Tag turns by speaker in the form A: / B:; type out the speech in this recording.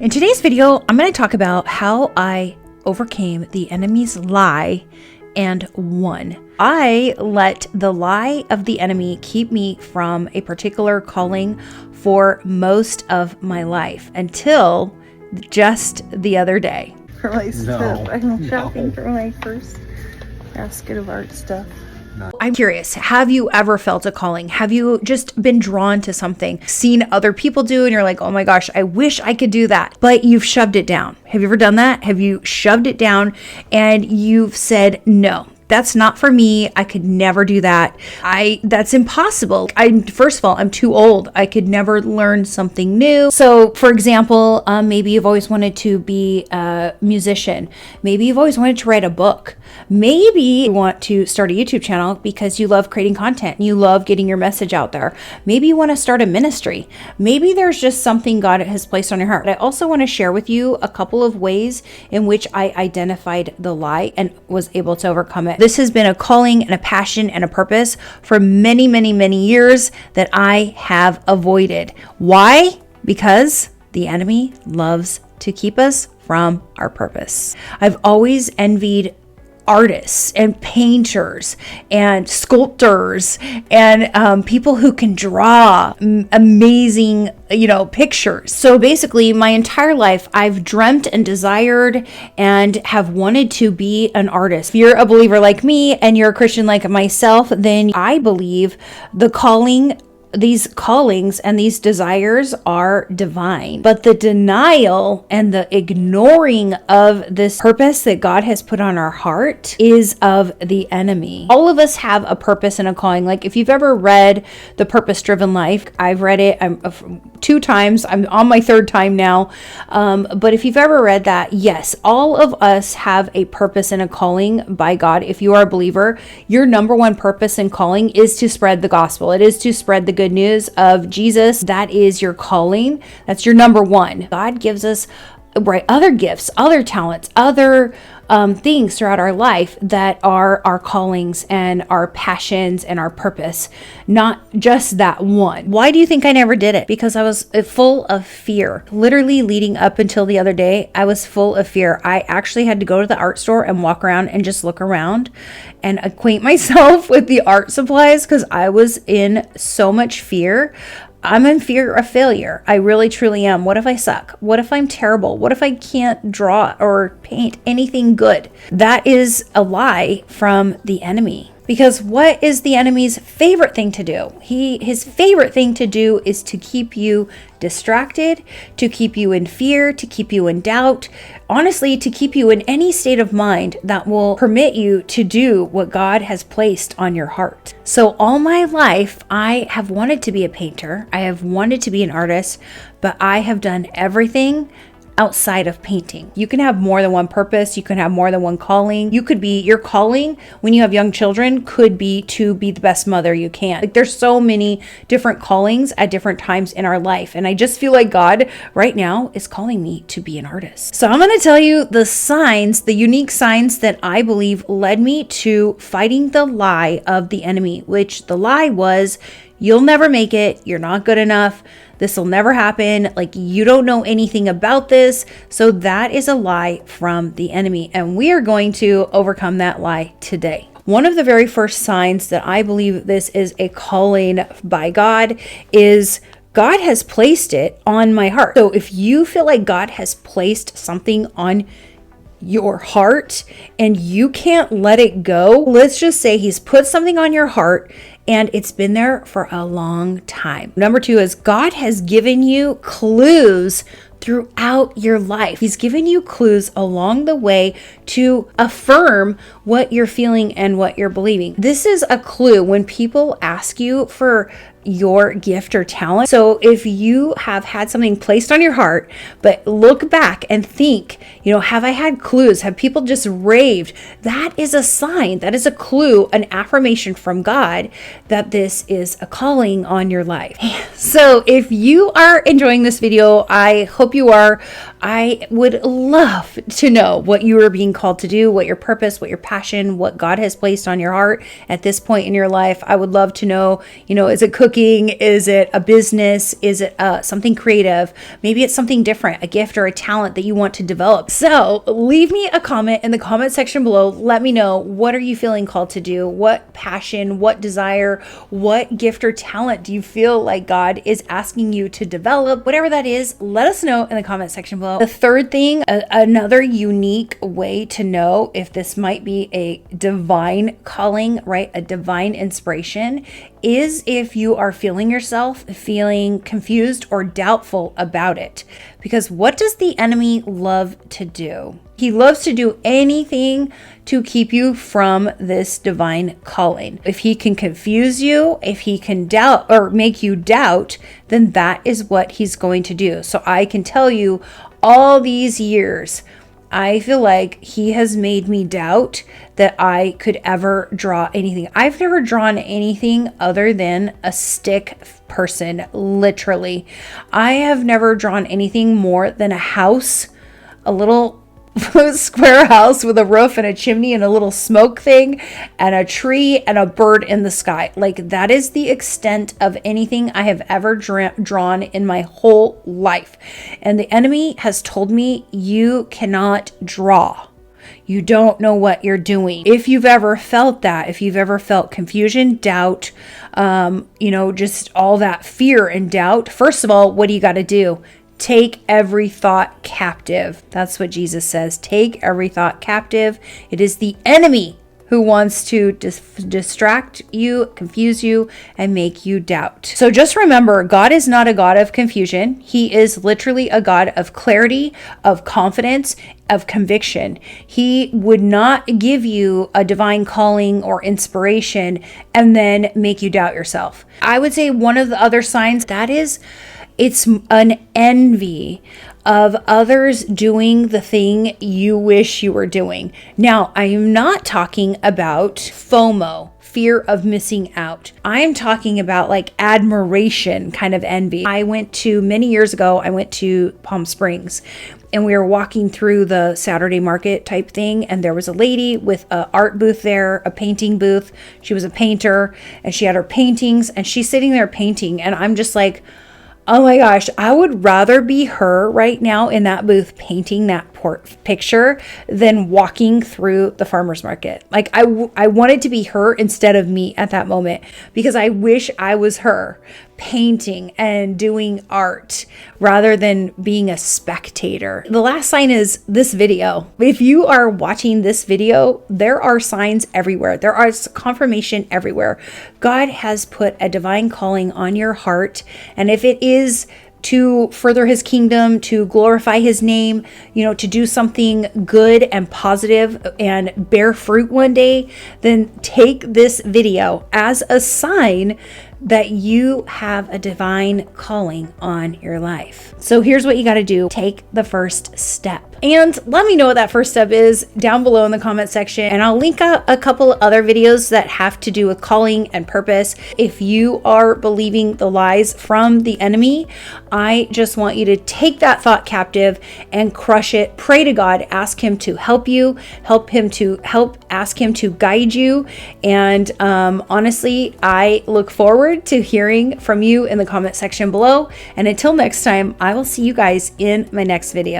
A: In today's video, I'm going to talk about how I overcame the enemy's lie and won. I let the lie of the enemy keep me from a particular calling for most of my life until just the other day.
B: For my stuff, I'm shopping for my first basket of art stuff.
A: I'm curious, have you ever felt a calling? Have you just been drawn to something, seen other people do, and you're like, oh my gosh, I wish I could do that, but you've shoved it down? Have you ever done that? Have you shoved it down and you've said, no, that's not for me. I could never do that. That's impossible. First of all, I'm too old. I could never learn something new. So for example, maybe you've always wanted to be a musician. Maybe you've always wanted to write a book. Maybe you want to start a YouTube channel because you love creating content. You love getting your message out there. Maybe you want to start a ministry. Maybe there's just something God has placed on your heart. I also want to share with you a couple of ways in which I identified the lie and was able to overcome it. This has been a calling and a passion and a purpose for many, many, many years that I have avoided. Why? Because the enemy loves to keep us from our purpose. I've always envied artists and painters and sculptors and people who can draw amazing, pictures. So basically my entire life I've dreamt and desired and have wanted to be an artist. If you're a believer like me and you're a Christian like myself, then I believe these callings and these desires are divine. But the denial and the ignoring of this purpose that God has put on our heart is of the enemy. All of us have a purpose and a calling. Like if you've ever read The Purpose Driven Life, I've read it 2 times. I'm on my 3rd time now. But if you've ever read that, yes, all of us have a purpose and a calling by God. If you are a believer, your number one purpose and calling is to spread the gospel. It is to spread the good news of Jesus. That is your calling. That's your number one. God gives us other gifts, other talents, other things throughout our life that are our callings and our passions and our purpose, not just that one. Why do you think I never did it? Because I was full of fear. Literally leading up until the other day, I was full of fear. I actually had to go to the art store and walk around and just look around and acquaint myself with the art supplies because I was in so much fear. I'm in fear of failure. I really, truly am. What if I suck? What if I'm terrible? What if I can't draw or paint anything good? That is a lie from the enemy. Because what is the enemy's favorite thing to do? His favorite thing to do is to keep you distracted, to keep you in fear, to keep you in doubt, honestly, to keep you in any state of mind that will permit you to do what God has placed on your heart. So all my life, I have wanted to be a painter. I have wanted to be an artist, but I have done everything outside of painting. You can have more than one purpose. You can have more than one calling. Your calling when you have young children could be to be the best mother you can. Like there's so many different callings at different times in our life. And I just feel like God right now is calling me to be an artist. So I'm going to tell you the unique signs that I believe led me to fighting the lie of the enemy, which the lie was, you'll never make it. You're not good enough. This will never happen. Like you don't know anything about this. So that is a lie from the enemy. And we are going to overcome that lie today. One of the very first signs that I believe this is a calling by God is God has placed it on my heart. So if you feel like God has placed something on your heart and you can't let it go, let's just say he's put something on your heart and it's been there for a long time. Number 2 is God has given you clues throughout your life. He's given you clues along the way to affirm what you're feeling and what you're believing. This is a clue when people ask you for your gift or talent. So if you have had something placed on your heart, but look back and think, have I had clues? Have people just raved? That is a sign. That is a clue, an affirmation from God that this is a calling on your life. So if you are enjoying this video, I hope you are. I would love to know what you are being called to do, what your purpose, what your passion, what God has placed on your heart at this point in your life. I would love to know, is it cooking? cooking? Is it a business? Is it something creative? Maybe it's something different, a gift or a talent that you want to develop. So leave me a comment in the comment section below. Let me know, what are you feeling called to do? What passion, what desire, what gift or talent do you feel like God is asking you to develop? Whatever that is, let us know in the comment section below. The third thing, another unique way to know if this might be a divine calling, right? A divine inspiration, is if you are feeling yourself feeling confused or doubtful about it. Because what does the enemy love to do? He loves to do anything to keep you from this divine calling. If he can confuse you, if he can doubt or make you doubt, then that is what he's going to do. So I can tell you, all these years, I feel like he has made me doubt that I could ever draw anything. I've never drawn anything other than a stick person, literally. I have never drawn anything more than a house, a little square house with a roof and a chimney and a little smoke thing and a tree and a bird in the sky. Like, that is the extent of anything I have ever drawn in my whole life. And the enemy has told me, you cannot draw. You don't know what you're doing. If you've ever felt that, if you've ever felt confusion, doubt, just all that fear and doubt, first of all, what do you got to do? Take every thought captive. That's what Jesus says. Take every thought captive. It is the enemy who wants to distract you, confuse you, and make you doubt. So just remember, God is not a God of confusion. He is literally a God of clarity, of confidence, of conviction. He would not give you a divine calling or inspiration and then make you doubt yourself. I would say one of the other signs that is, it's an envy of others doing the thing you wish you were doing. Now, I am not talking about FOMO, fear of missing out. I am talking about like admiration kind of envy. Many years ago, I went to Palm Springs, and we were walking through the Saturday market type thing, and there was a lady with an art booth there, a painting booth. She was a painter, and she had her paintings, and she's sitting there painting, and I'm just like, oh my gosh, I would rather be her right now in that booth painting that picture than walking through the farmer's market. Like, I wanted to be her instead of me at that moment, because I wish I was her painting and doing art rather than being a spectator. The last sign is this video. If you are watching this video, there are signs everywhere. There is confirmation everywhere. God has put a divine calling on your heart. And if it is to further his kingdom, to glorify his name, to do something good and positive and bear fruit one day, then take this video as a sign that you have a divine calling on your life. So here's what you got to do. Take the first step. And let me know what that first step is down below in the comment section. And I'll link out a couple other videos that have to do with calling and purpose. If you are believing the lies from the enemy, I just want you to take that thought captive and crush it. Pray to God, ask him to help you, ask him to guide you. And honestly, I look forward to hearing from you in the comment section below. And until next time, I will see you guys in my next video.